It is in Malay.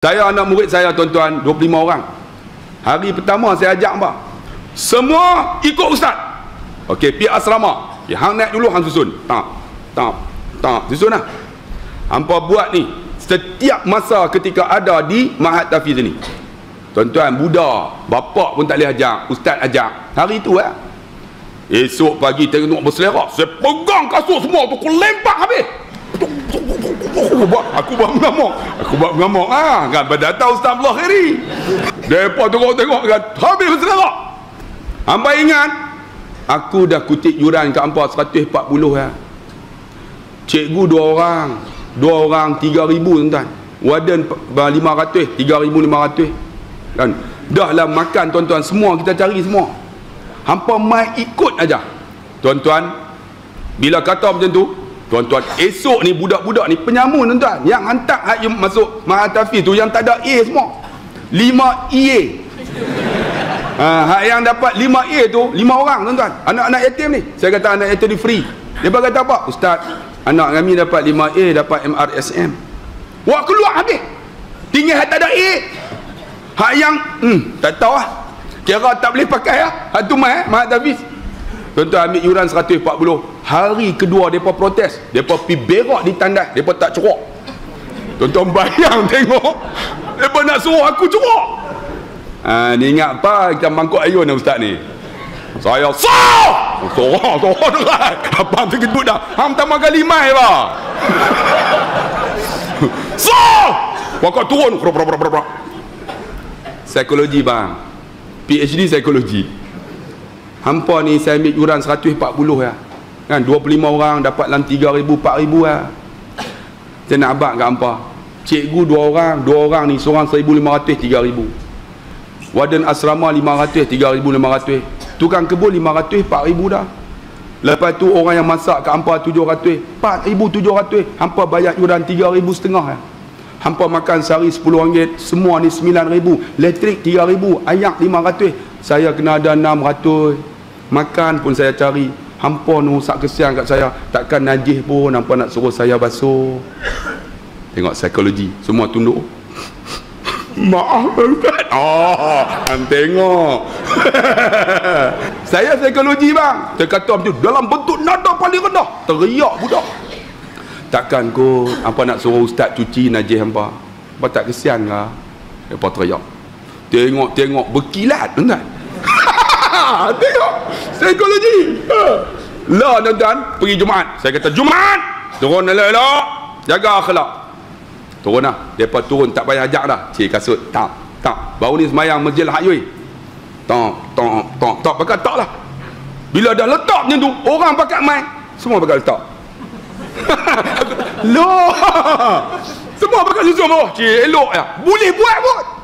Saya anak murid saya tuan-tuan 25 orang. Hari pertama saya ajak hangpa. Semua ikut ustaz. Okey, pihak asrama. Hang naik dulu, hang susun. Tak. Susun lah. Hangpa buat ni setiap masa ketika ada di Mahat Tafiz ni. Tuan-tuan, budak, bapak pun tak boleh ajak, ustaz ajak. Hari tu esok pagi tengok berselerak, saya pegang kasut semua tu, aku lempak habis. Aku buat mengamuk kan pada datang Ustaz Abdullah Khairi. Depa tengok kan habis berselerak. Hangpa ingat aku dah kutip yuran kat hangpa 140 ya. Cikgu 2 orang 3,000 tuan-tuan. Warden 500, 3,500 kan. Dah lah makan tuan-tuan, semua kita cari semua. Hangpa mai ikut aja. Tuan-tuan, bila kata macam tu, tuan-tuan, esok ni budak-budak ni penyamun tuan-tuan, yang hantar hak masuk Mahat Tafiz tu yang tak ada A semua. 5 EA. Hak yang dapat 5 A tu 5 orang tuan-tuan. Anak-anak yatim ni. Saya kata anak yatim ni free. Dia kata apa? Ustaz, anak kami dapat 5 A, dapat MRSM. Wah, keluar habis. Tinggal hak tak ada A. Hak yang tak tahu lah. Kira tak boleh pakai lah. Hak tu Mahat Tafiz. Tuan-tuan, ambil yuran 140. Hari kedua mereka protes. Mereka pergi berak di tandas. Mereka tak cerok. Tuan-tuan bayang tengok. Mereka nak suruh aku cerok. Ni ingat apa kita mangkuk ayun ni ustaz ni. Saya sorang dekat. Abang terkejut dah. Hang pertama kali mai lah. Waktu turun. Psikologi bang. PhD psikologi. Hampa ni saya ambil yuran 140 ya. Kan 25 orang dapat dalam 3,000 4,000 ya. Saya nak abang kat hampa. Cikgu 2 orang ni seorang 1,500 3,000. Warden asrama 500 3,500. Tukang kebun 500 4,000 dah. Lepas tu orang yang masak kat hampa 700 4,700. Hampa bayar yuran 3,500 ya. Hampa makan sehari RM10, semua ni 9,000. Elektrik 3,000, ayak 500. Saya kena ada 600. Makan pun saya cari. Hampa nu sak kesian kat saya. Takkan najis pun hampa nak suruh saya basuh. Tengok psikologi. Semua tunduk. Maaf Ustaz. Tengok. Saya psikologi bang. Saya kata macam tu dalam bentuk nada paling rendah. Teriak budak. Takkan kot hampa nak suruh ustaz cuci najis hampa. Hampa tak kesian ke? Hampa teriak. Tengok berkilat tuan-tuan. Tengok psikologi. Lah tuan-tuan, pergi Jumaat. Saya kata Jumaat turun elok-elok, jaga akhlak. Turun lah. Depa turun tak payah ajak dah. Cik kasut tak. Baru ni semayang Masjid Al-Hayyui. Tak pakai tak lah. Bila dah letak macam tu, orang pakai mic, semua pakai letak. Loh, semua pakai susun bawah. Cik elok ya. Boleh buat pun.